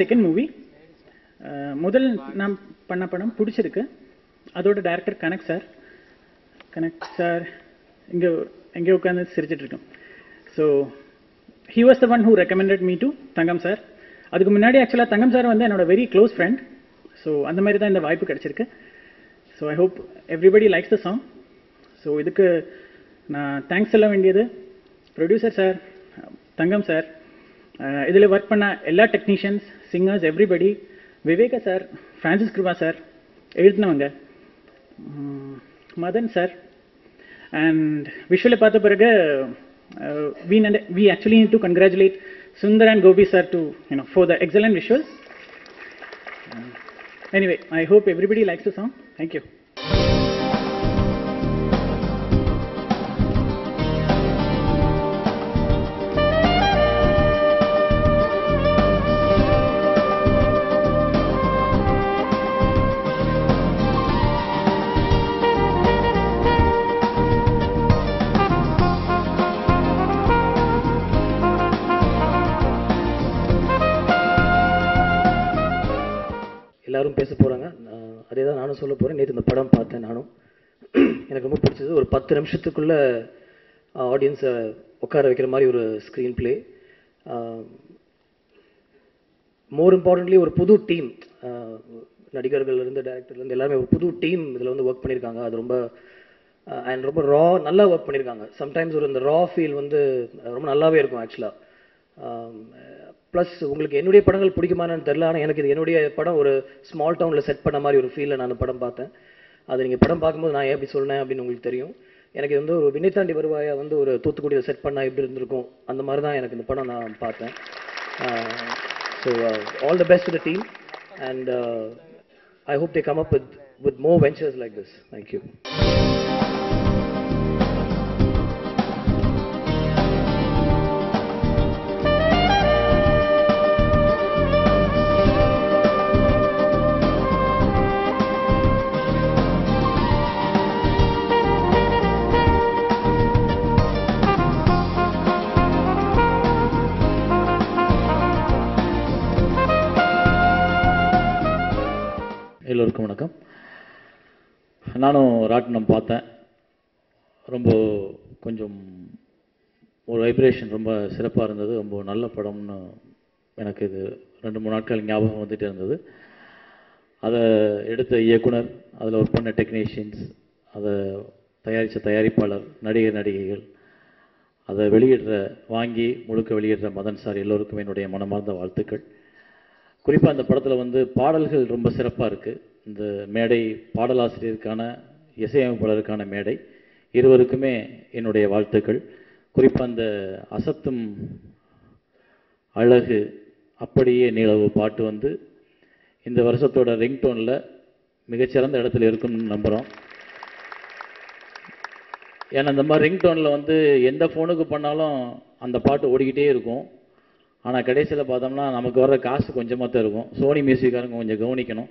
Second movie. முதல் நான் பண்ண படம் பிடிச்சிருக்கு. அதோட டைரக்டர் கனக் சார் இங்கே எங்கே உட்காந்து சிரிச்சிட்டு இருக்கோம். So he was the one who recommended me to Thangam sir. அதுக்கு முன்னாடி ஆக்சுவலாக தங்கம் சார் வந்து என்னோட வெரி க்ளோஸ் ஃப்ரெண்ட். ஸோ அந்த மாதிரி தான் இந்த வாய்ப்பு கிடச்சிருக்கு. So I hope everybody likes the song. So இதுக்கு நான் தேங்க்ஸ் சொல்ல வேண்டியது ப்ரொடியூசர் சார், தங்கம் சார், இதில் ஒர்க் பண்ண எல்லா technicians, singers, everybody, Viveka sir, Francis Kiruba sir, எழுதினவங்க, மதன் சார். அண்ட் விஷுவலை பார்த்த பிறகு we actually need to congratulate Sundar and Gopi sir for the excellent visuals. Anyway, I hope everybody likes the song. Thank you. எல்லாரும் பேச போகிறாங்க, அதே தான் நானும் சொல்ல போகிறேன். நேற்று இந்த படம் பார்த்தேன் நானும். எனக்கு ரொம்ப பிடிச்சது. ஒரு 10 நிமிஷத்துக்குள்ளே ஆடியன்ஸை உட்கார வைக்கிற மாதிரி ஒரு ஸ்க்ரீன் பிளே. மோர் இம்பார்ட்டன்ட்லி ஒரு புது டீம், நடிகர்கள்லேருந்து டைரக்டர்லேருந்து எல்லாருமே ஒரு புது டீம் இதில் வந்து ஒர்க் பண்ணியிருக்காங்க. அது ரொம்ப அண்ட் ரொம்ப நல்லா ஒர்க் பண்ணியிருக்காங்க. சம்டைம்ஸ் ஒரு இந்த ரா ஃபீல் வந்து ரொம்ப நல்லாவே இருக்கும் ஆக்சுவலாக. ப்ளஸ் உங்களுக்கு என்னுடைய படங்கள் பிடிக்குமான்னு தெரில, ஆனால் எனக்கு இது என்னுடைய படம் ஒரு ஸ்மால் டவுனில் செட் பண்ண மாதிரி ஒரு ஃபீலில் நான் படம் பார்த்தேன். அது நீங்கள் படம் பார்க்கும்போது நான் எப்படி சொன்னேன் அப்படின்னு உங்களுக்கு தெரியும். எனக்கு இது வந்து ஒரு விண்ணை தாண்டி வருவாயா வந்து ஒரு தூத்துக்குடியை செட் பண்ணால் எப்படி இருந்திருக்கும், அந்த மாதிரி தான் எனக்கு இந்த படம் நான் பார்த்தேன். So all the best to the team and I hope they come up with more ventures like this. Thank you. எல்லோருக்கும் வணக்கம். நானும் ராட்டினம் பார்த்தேன். ரொம்ப கொஞ்சம் ஒரு வைப்ரேஷன் ரொம்ப சிறப்பாக இருந்தது. ரொம்ப நல்ல படம்னு எனக்கு இது 2-3 நாட்கள் ஞாபகம் வந்துகிட்டே இருந்தது. அதை எடுத்த இயக்குனர், அதில் ஒர்க் பண்ண டெக்னீஷியன்ஸ், அதை தயாரித்த தயாரிப்பாளர், நடிகைகள், அதை வாங்கி முழுக்க வெளியிடுற மதன் சார், எல்லோருக்கும் என்னுடைய மனமார்ந்த வாழ்த்துக்கள். குறிப்பாக அந்த படத்தில் வந்து பாடல்கள் ரொம்ப சிறப்பாக இருக்குது. இந்த மேடை பாடலாசிரியருக்கான, இசையமைப்பாளருக்கான மேடை, இருவருக்குமே என்னுடைய வாழ்த்துக்கள். குறிப்பாக அந்த அசத்தும் அழகு அப்படியே நிலவு பாட்டு வந்து இந்த வருஷத்தோட ரிங்டோனில் மிகச்சிறந்த இடத்துல இருக்குன்னு நம்புகிறோம். ஏன்னா இந்த மாதிரி ரிங்டோனில் வந்து எந்த ஃபோனுக்கு பண்ணாலும் அந்த பாட்டு ஓடிக்கிட்டே இருக்கும். ஆனால் கடைசியில் பார்த்தோம்னா நமக்கு வர்ற காசு கொஞ்சமாக தான் இருக்கும். சோனி மியூசிக்காரங்க கொஞ்சம் கவனிக்கணும்.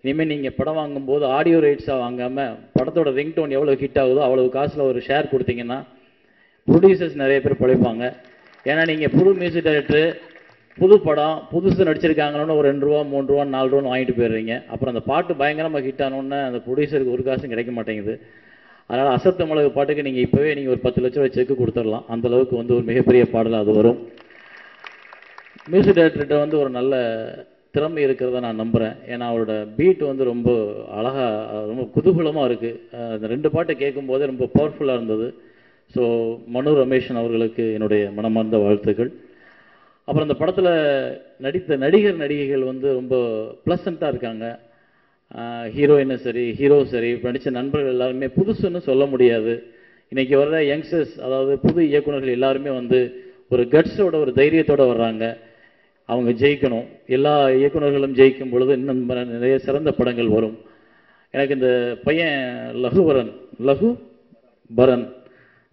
இனிமேல் நீங்கள் படம் வாங்கும்போது ஆடியோ ரைட்ஸாக வாங்காமல் படத்தோட ரிங்டோன் எவ்வளோ ஹிட் ஆகுதோ அவ்வளவு காசில் ஒரு ஷேர் கொடுத்தீங்கன்னா ப்ரொடியூசர்ஸ் நிறைய பேர் பழைப்பாங்க. ஏன்னா நீங்கள் புது மியூசிக் டைரக்டரு, புது படம், புதுசு நடிச்சிருக்காங்கன்னு ஒரு 2 ரூபா 3 ரூபா 4 ரூபான்னு வாங்கிட்டு போயிடுறீங்க. அப்புறம் அந்த பாட்டு பயங்கரமாக ஹிட் ஆனோன்னு அந்த ப்ரொடியூசருக்கு ஒரு காசும் கிடைக்க மாட்டேங்குது. அதனால் அசத்த மிளகு பாட்டுக்கு நீங்கள் இப்போவே நீங்கள் ஒரு 10 லட்ச ரூபா செக்கு கொடுத்துடலாம். அந்தளவுக்கு வந்து ஒரு மிகப்பெரிய பாடலாக அது வரும். மியூசிக் டைரக்டர்கிட்ட வந்து ஒரு நல்ல திறமை இருக்கிறத நான் நம்புகிறேன். ஏன்னா அவரோட பீட் வந்து ரொம்ப அழகாக, ரொம்ப குதூகலமாக இருக்குது. அந்த 2 பாட்டை கேட்கும்போதே ரொம்ப பவர்ஃபுல்லாக இருந்தது. ஸோ மனு ரமேஷன் அவர்களுக்கு என்னுடைய மனமார்ந்த வாழ்த்துக்கள். அப்புறம் அந்த படத்தில் நடித்த நடிகைகள் வந்து ரொம்ப ப்ளசண்ட்டாக இருக்காங்க. ஹீரோயினும் சரி, ஹீரோ சரி, நடித்த நண்பர்கள் எல்லாருமே புதுசுன்னு சொல்ல முடியாது. இன்றைக்கி வர்ற யங்ஸ்டர்ஸ், அதாவது புது இயக்குநர்கள் எல்லாருமே வந்து ஒரு கட்ஸோட, ஒரு தைரியத்தோடு வர்றாங்க. அவங்க ஜெயிக்கணும். எல்லா இயக்குநர்களும் ஜெயிக்கும் பொழுது இன்னும் நிறைய சிறந்த படங்கள் வரும். எனக்கு இந்த பையன்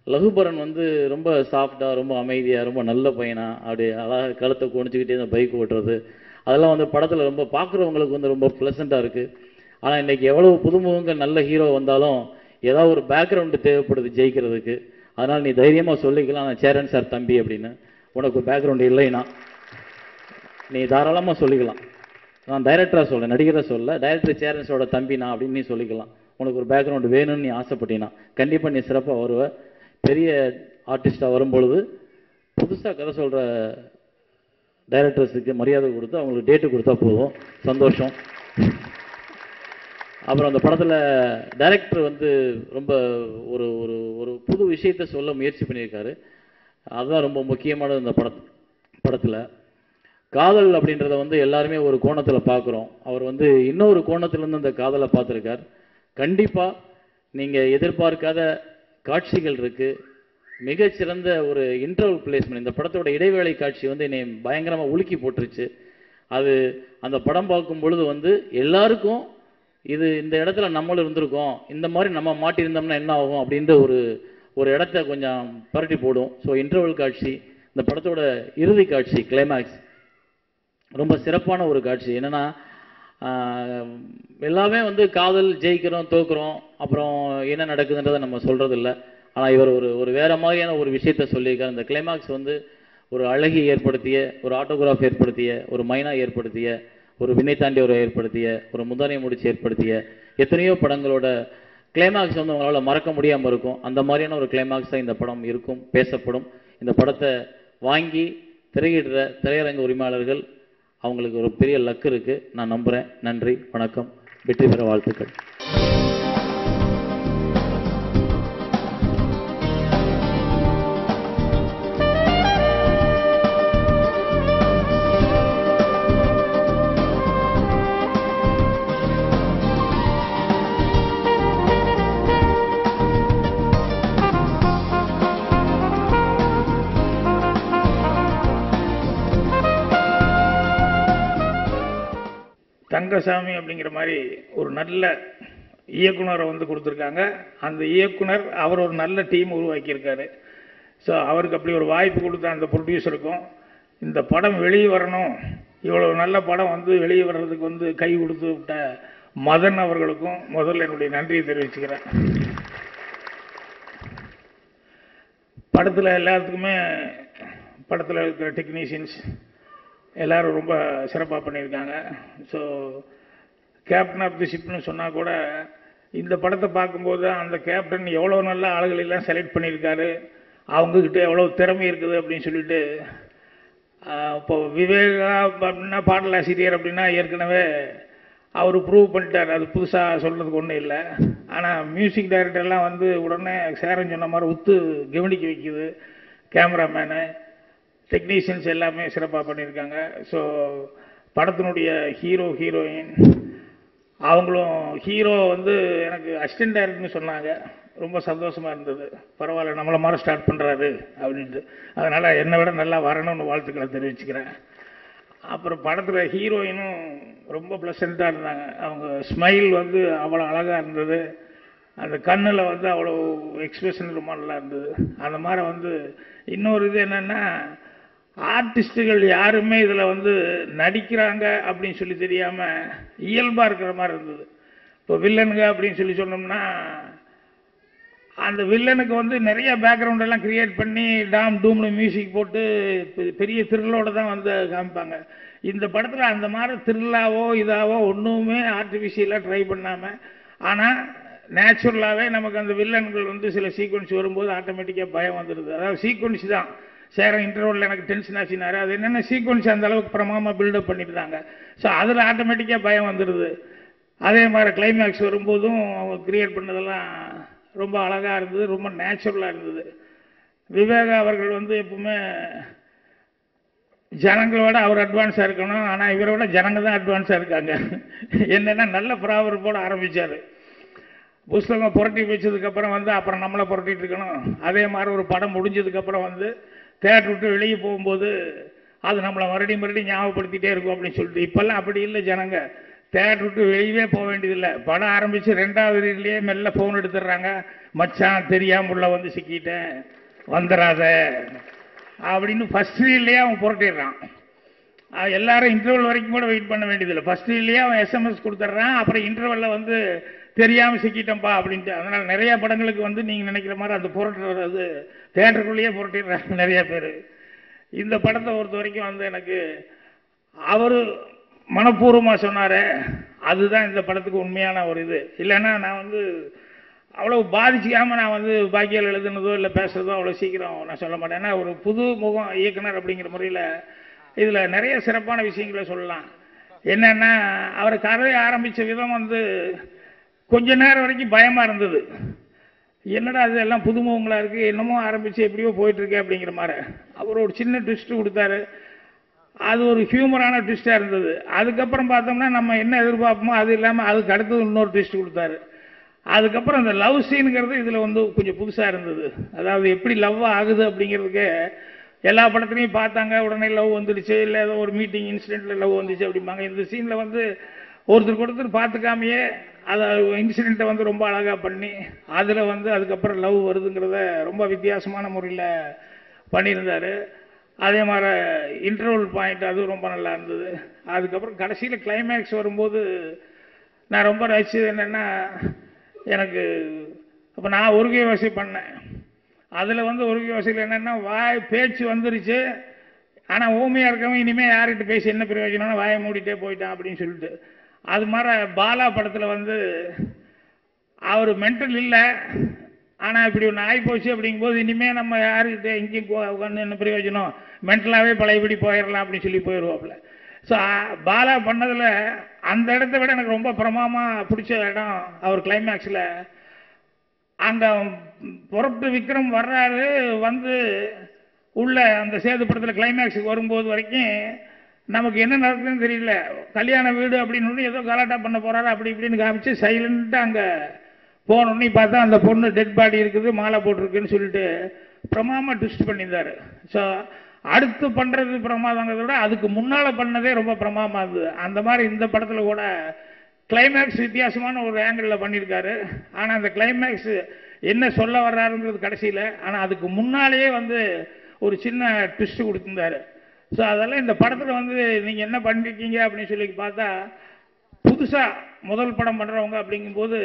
லகுபரன் வந்து ரொம்ப சாஃப்டாக, ரொம்ப அமைதியாக, ரொம்ப நல்ல பையனாக, அப்படி அழகாக கழுத்தை குனிச்சிக்கிட்டே இந்த பைக் ஓட்டுறது, அதெல்லாம் வந்து படத்தில் ரொம்ப பார்க்குறவங்களுக்கு வந்து ரொம்ப ப்ளசண்ட்டாக இருக்குது. ஆனால் இன்றைக்கி எவ்வளவு புதுமுகங்கள் நல்ல ஹீரோ வந்தாலும் ஏதாவது ஒரு பேக்ரவுண்டு தேவைப்படுது ஜெயிக்கிறதுக்கு. அதனால் நீ தைரியமாக சொல்லிக்கலாம், நான் சேரன் சார் தம்பி அப்படின்னு. உனக்கு பேக்ரவுண்டு இல்லைன்னா நீ தாராளமாக சொல்லிக்கலாம். நான் டைரக்டராக சொல்ல, நடிகராக சொல்ல, டைரக்டர் சேரன்ஸோட தம்பி நான் அப்படின்னு நீ சொல்லிக்கலாம். உனக்கு ஒரு பேக்ரவுண்டு வேணும்னு நீ ஆசைப்பட்டீங்கன்னா கண்டிப்பாக நீ சிறப்பாக வருவ. பெரிய ஆர்டிஸ்டாக வரும்பொழுது புதுசாக கதை சொல்கிற டைரக்டர்ஸுக்கு மரியாதை கொடுத்து அவங்களுக்கு டேட்டு கொடுத்தா போதும். சந்தோஷம். அப்புறம் அந்த படத்தில் டைரக்டர் வந்து ரொம்ப ஒரு ஒரு ஒரு புது விஷயத்தை சொல்ல முயற்சி பண்ணியிருக்காரு. அதுதான் ரொம்ப முக்கியமானது இந்த படத்தில். காதல் அப்படின்றத வந்து எல்லாருமே ஒரு கோணத்தில் பார்க்குறோம். அவர் வந்து இன்னொரு கோணத்திலேருந்து அந்த காதலை பார்த்துருக்கார். கண்டிப்பாக நீங்கள் எதிர்பார்க்காத காட்சிகள் இருக்குது. மிகச்சிறந்த ஒரு இன்டர்வல் பிளேஸ்மெண்ட். இந்த படத்தோட இடைவேளை காட்சி வந்து என்னை பயங்கரமாக உலுக்கி போட்டுருச்சு. அது அந்த படம் பார்க்கும் பொழுது வந்து எல்லாருக்கும் இது இந்த இடத்துல நம்மளும் இருந்திருக்கோம், இந்த மாதிரி நம்ம மாட்டியிருந்தோம்னா என்ன ஆகும் அப்படின்ற ஒரு இடத்த கொஞ்சம் பரட்டி போடும். ஸோ இன்டர்வல் காட்சி, இந்த படத்தோட இறுதி காட்சி, கிளைமேக்ஸ் ரொம்ப சிறப்பான ஒரு காட்சி. என்னென்னா எல்லாமே வந்து காதல் ஜெயிக்கிறோம் தோக்குறோம் அப்புறம் என்ன நடக்குதுன்றதை நம்ம சொல்கிறது இல்லை. ஆனால் இவர் ஒரு வேறு மாதிரியான ஒரு விஷயத்த சொல்லியிருக்கார். இந்த கிளைமேக்ஸ் வந்து ஒரு அழகி ஏற்படுத்திய, ஒரு ஆட்டோகிராஃப் ஏற்படுத்திய, ஒரு மைனா ஏற்படுத்திய, ஒரு விண்ணை தாண்டி ஒரு ஏற்படுத்திய, ஒரு முந்தானை முடிச்சு ஏற்படுத்திய எத்தனையோ படங்களோட கிளைமேக்ஸ் வந்து உங்களால் மறக்க முடியாமல் இருக்கும். அந்த மாதிரியான ஒரு கிளைமேக்ஸாக இந்த படம் இருக்கும், பேசப்படும். இந்த படத்தை வாங்கி திரையிடுற திரையரங்க உரிமையாளர்கள் அவங்களுக்கு ஒரு பெரிய லக்கு இருக்குது நான் நம்புகிறேன். நன்றி, வணக்கம், வெற்றி பெற வாழ்த்துக்கள். தங்கசாமி அப்படிங்கிற மாதிரி ஒரு நல்ல இயக்குனரை வந்து கொடுத்துருக்காங்க. அந்த இயக்குனர் அவர் ஒரு நல்ல டீம் உருவாக்கியிருக்காரு. ஸோ அவருக்கு அப்படி ஒரு வாய்ப்பு கொடுத்த அந்த ப்ரொடியூசருக்கும், இந்த படம் வெளியே வரணும், இவ்வளோ நல்ல படம் வந்து வெளியே வர்றதுக்கு வந்து கை கொடுத்து விட்ட மதன் அவர்களுக்கும் முதல்ல என்னுடைய நன்றியை தெரிவிச்சுக்கிறேன். படத்தில் எல்லாத்துக்குமே, படத்தில் இருக்கிற டெக்னீஷியன்ஸ் எல்லோரும் ரொம்ப சிறப்பாக பண்ணியிருக்காங்க. ஸோ கேப்டன் ஆஃப் தி ஷிப்னு சொன்னால் கூட இந்த படத்தை பார்க்கும்போது அந்த கேப்டன் எவ்வளோ நல்ல ஆளுகளெல்லாம் செலக்ட் பண்ணியிருக்காரு, அவங்கக்கிட்ட எவ்வளோ திறமை இருக்குது அப்படின்னு சொல்லிட்டு. இப்போ விவேகா அப்படின்னா பாடலாசிரியர் அப்படின்னா ஏற்கனவே அவர் ப்ரூவ் பண்ணிட்டார், அது புதுசாக சொல்கிறதுக்கு ஒன்றும் இல்லை. ஆனால் மியூசிக் டைரக்டர்லாம் வந்து உடனே சேரன் சொன்ன மாதிரி உத்து கவனிக்க வைக்குது. கேமராமேனு, டெக்னீஷியன்ஸ் எல்லாமே சிறப்பாக பண்ணியிருக்காங்க. ஸோ படத்தினுடைய ஹீரோ ஹீரோயின் அவங்களும், ஹீரோ வந்து எனக்கு அசிஸ்டன்ட் டைரக்டர்னு சொன்னாங்க, ரொம்ப சந்தோஷமாக இருந்தது. பரவாயில்ல, நம்மளை மாதிரி ஸ்டார்ட் பண்ணுறாரு அப்படின்ட்டு. அதனால் என்னை விட நல்லா வரணும்னு வாழ்த்துக்களை தெரிவிச்சுக்கிறேன். அப்புறம் படத்தில் ஹீரோயினும் ரொம்ப ப்ளசண்ட்டாக இருந்தாங்க. அவங்க ஸ்மைல் வந்து அவ்வளோ அழகாக இருந்தது. அந்த கண்ணில் வந்து அவ்வளோ எக்ஸ்பிரஷன் ரொம்ப நல்லா இருந்தது. அந்த மாதிரி வந்து இன்னொரு இது என்னென்னா, ஆர்டிஸ்ட்டுகள் யாருமே இதில் வந்து நடிக்கிறாங்க அப்படின்னு சொல்லி தெரியாமல் இயல்பாக இருக்கிற மாதிரி இருந்தது. இப்போ வில்லனுங்க அப்படின்னு சொல்லி சொன்னோம்னா, அந்த வில்லனுக்கு வந்து நிறைய பேக்ரவுண்டெல்லாம் க்ரியேட் பண்ணி டாம் டூம்னு மியூசிக் போட்டு பெரிய த்ரில்லோடு தான் வந்து காமிப்பாங்க. இந்த படத்தில் அந்த மாதிரி த்ரில்லாவோ இதாவோ ஒன்றுமே ஆர்டிஃபிஷியலாக ட்ரை பண்ணாமல், ஆனால் நேச்சுரலாகவே நமக்கு அந்த வில்லன்கள் வந்து சில சீக்வன்ஸ் வரும்போது ஆட்டோமேட்டிக்காக பயம் வந்துடுது. அதாவது சீக்வன்ஸ் தான். சேர இன்டர்வலில் எனக்கு டென்ஷன் ஆச்சுனாரு, அது என்னென்ன சீக்வன்ஸ் அந்த அளவுக்கு பிரமாதமாக பில்டப் பண்ணியிருந்தாங்க. ஸோ அதில் ஆட்டோமேட்டிக்காக பயம் வந்துடுது. அதே மாதிரி கிளைமேக்ஸ் வரும்போதும் அவங்க க்ரியேட் பண்ணதெல்லாம் ரொம்ப அழகாக இருந்தது, ரொம்ப நேச்சுரலாக இருந்தது. விவேகா அவர்கள் வந்து எப்பவுமே ஜனங்களோட அவர் அட்வான்ஸாக இருக்கணும், ஆனால் இவரை விட ஜனங்க தான் அட்வான்ஸாக இருக்காங்க. என்னென்னா நல்ல ப்ராவர்போட ஆரம்பித்தார். புஸ்தகம் புரட்டி வச்சதுக்கப்புறம் வந்து அப்புறம் நம்மளை புரட்டிகிட்டு இருக்கணும். அதே மாதிரி ஒரு படம் முடிஞ்சதுக்கப்புறம் வந்து தேட்டர் விட்டு வெளியே போகும்போது அது நம்மளை மறுபடியும் ஞாபகப்படுத்திகிட்டே இருக்கும் அப்படின்னு சொல்லிட்டு. இப்போல்லாம் அப்படி இல்லை, ஜனங்க தேட்டர் விட்டு வெளியே போக வேண்டியதில்லை. படம் ஆரம்பித்து 2வது ரீல்லையே மெல்ல ஃபோன் எடுத்துடுறாங்க, மச்சான் தெரியாமல் உள்ள வந்து சிக்கிட்டேன் வந்துடாத அப்படின்னு ஃபஸ்ட் ரீல்லையே அவன் புரட்டிடுறான். எல்லாரும் இன்டர்வல் வரைக்கும் கூட வெயிட் பண்ண வேண்டியதில்லை. ஃபஸ்ட் ரீல்லையே அவன் எஸ்எம்எஸ் கொடுத்துட்றான், அப்புறம் இன்டர்வலில் வந்து தெரியாமல் சிக்கிட்டோம்ப்பா அப்படின்ட்டு. அதனால் நிறைய படங்களுக்கு வந்து நீங்கள் நினைக்கிற மாதிரி அந்த புரட்டுறது தேட்டருக்குள்ளேயே புரட்டிடுறாங்க நிறைய பேர். இந்த படத்தை பொறுத்த வரைக்கும் வந்து எனக்கு அவர் மனப்பூர்வமாக சொன்னார். அதுதான் இந்த படத்துக்கு உண்மையான ஒரு இது. இல்லைன்னா நான் வந்து அவ்வளோ பாதிச்சிக்காமல் நான் வந்து பாக்கியால் எழுதுனதோ இல்லை பேசுகிறதோ அவ்வளோ சீக்கிரம் நான் சொல்ல மாட்டேன். ஏன்னா ஒரு புது முகம் இயக்குனர் அப்படிங்கிற முறையில் இதில் நிறைய சிறப்பான விஷயங்களை சொல்லலாம். என்னென்னா அவர் கதையை ஆரம்பித்த விதம் வந்து கொஞ்ச நேரம் வரைக்கும் பயமாக இருந்தது. என்னடா அது எல்லாம் புதுமுகங்களாக இருக்குது, என்னமோ ஆரம்பித்து எப்படியோ போயிட்டுருக்கு அப்படிங்கிற மாதிரி. அவர் ஒரு சின்ன ட்விஸ்ட்டு கொடுத்தாரு. அது ஒரு ஹியூமரான ட்விஸ்ட்டாக இருந்தது. அதுக்கப்புறம் பார்த்தோம்னா நம்ம என்ன எதிர்பார்ப்போமோ அது இல்லாமல் அதுக்கு அடுத்தது இன்னொரு ட்விஸ்ட் கொடுத்தாரு. அதுக்கப்புறம் அந்த லவ் சீனுங்கிறது இதில் வந்து கொஞ்சம் புதுசாக இருந்தது. அதாவது எப்படி லவ் ஆகுது அப்படிங்கிறதுக்கு எல்லா படத்துலையும் பார்த்தாங்க, உடனே லவ் வந்துடுச்சு, இல்லை ஏதோ ஒரு மீட்டிங் இன்சிடெண்ட்டில் லவ் வந்துச்சு அப்படிம்பாங்க. இந்த சீனில் வந்து ஒருத்தருக்கு ஒருத்தர் பார்த்துக்காமையே அதை இன்சிடெண்ட்டை வந்து ரொம்ப அழகாக பண்ணி அதில் வந்து அதுக்கப்புறம் லவ் வருதுங்கிறத ரொம்ப வித்தியாசமான முறையில் பண்ணியிருந்தார். அதே மாதிரி இன்டர்வல் பாயிண்ட் அதுவும் ரொம்ப நல்லா இருந்தது. அதுக்கப்புறம் கடைசியில் கிளைமேக்ஸ் வரும்போது நான் ரொம்ப ரசிச்சது என்னென்னா, எனக்கு அப்போ நான் ஒருகை வசதி பண்ணேன். அதில் வந்து ஒருகை வசதியில் என்னென்னா பேச்சு வந்துருச்சு, ஆனால் ஊமையாக இருக்கவன் இனிமேல் யார்கிட்ட பேசி என்ன பிரயோஜனம்னா வாயை மூடிட்டே போயிட்டான் அப்படின்னு சொல்லிட்டு. அது மாதிரி பாலா படத்தில் வந்து அவர் மென்டல் இல்லை, ஆனால் இப்படி ஒன்று ஆகி போச்சு அப்படிங்கும்போது இனிமேல் நம்ம யாருக்கிட்ட எங்கேயும் உட்காந்து என்ன பிரயோஜனம், மென்டலாகவே பழையபடி போயிடலாம் அப்படின்னு சொல்லி போயிடுவாப்புல. ஸோ பாலா பண்ணதில் அந்த இடத்த விட எனக்கு ரொம்ப பிரமாதமாக பிடிச்ச இடம் அவர் கிளைமேக்ஸில் அங்கே புறப்பட்டு விக்ரம் வர்றாரு, வந்து உள்ள அந்த சேது படத்தில் கிளைமேக்ஸுக்கு வரும்போது வரைக்கும் நமக்கு என்ன நடக்குதுன்னு தெரியல. கல்யாண வீடு அப்படின்னு ஏதோ கலாட்டா பண்ண போகிறாரு அப்படி இப்படின்னு காமிச்சு சைலண்ட்டாக அங்கே போனோடனே பார்த்தா அந்த பொண்ணு டெட் பாடி இருக்குது, மாலை போட்டிருக்குன்னு சொல்லிட்டு பிரமாதமாக ட்விஸ்ட் பண்ணியிருந்தார். ஸோ அடுத்து பண்ணுறது பிரமாதங்கிறத விட அதுக்கு முன்னால் பண்ணதே ரொம்ப பிரமாதமாக இருந்தது. அந்த மாதிரி இந்த படத்தில் கூட கிளைமேக்ஸ் வித்தியாசமான ஒரு ஆங்கிளில் பண்ணியிருக்காரு. ஆனால் அந்த கிளைமேக்ஸ் என்ன சொல்ல வர்றாருங்கிறது கடைசியில், ஆனால் அதுக்கு முன்னாலேயே வந்து ஒரு சின்ன ட்விஸ்ட் கொடுத்துருந்தாரு. ஸோ அதெல்லாம் இந்த படத்தில் வந்து நீங்கள் என்ன பண்ணியிருக்கீங்க அப்படின்னு சொல்லி பார்த்தா, புதுசாக முதல் படம் பண்ணுறவங்க அப்படிங்கும்போது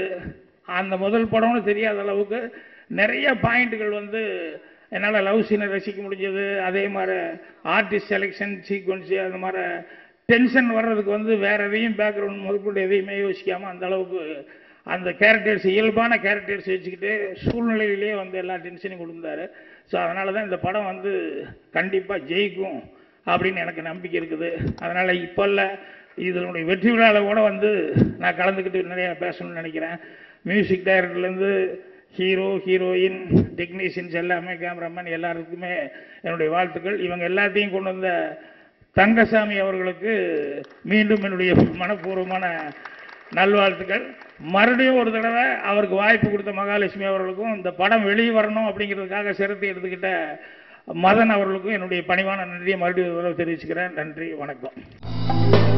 அந்த முதல் படம்னு தெரியாத அளவுக்கு நிறைய பாயிண்ட்டுகள் வந்து என்னால் லவ் சீனை ரசிக்க முடிஞ்சது. அதே மாதிரி ஆர்டிஸ்ட் செலெக்ஷன் சீக்வன்ஸு அந்த மாதிரி டென்ஷன் வர்றதுக்கு வந்து வேறு எதையும் பேக்ரவுண்ட் முதற்கொண்டு எதையுமே யோசிக்காமல் அந்த அளவுக்கு அந்த கேரக்டர்ஸ் இயல்பான கேரக்டர்ஸ் வச்சுக்கிட்டு சூழ்நிலையிலே வந்து எல்லா டென்ஷனையும் கொடுத்தாரு. ஸோ அதனால தான் இந்த படம் வந்து கண்டிப்பாக ஜெயிக்கும் அப்படின்னு எனக்கு நம்பிக்கை இருக்குது. அதனால் இப்போ இல்லை, இதனுடைய வெற்றி விழாவில் கூட வந்து நான் கலந்துக்கிட்டு நிறையா பேசணும்னு நினைக்கிறேன். மியூசிக் டைரக்டர்லேருந்து ஹீரோ, ஹீரோயின், டெக்னீஷியன்ஸ் எல்லாமே, கேமராமேன் எல்லாருக்குமே என்னுடைய வாழ்த்துக்கள். இவங்க எல்லாத்தையும் கொண்டு வந்த தங்கசாமி அவர்களுக்கு மீண்டும் என்னுடைய மனப்பூர்வமான நல்வாழ்த்துக்கள். மறுபடியும் ஒரு தடவை அவருக்கு வாய்ப்பு கொடுத்த மகாலட்சுமி அவர்களுக்கும், இந்த படம் வெளியே வரணும் அப்படிங்கிறதுக்காக சிரத்தை எடுத்துக்கிட்ட மதன் அவர்களுக்கும் என்னுடைய பணிவான நன்றியை மறுபடியும் தெரிவிச்சுக்கிறேன். நன்றி, வணக்கம்.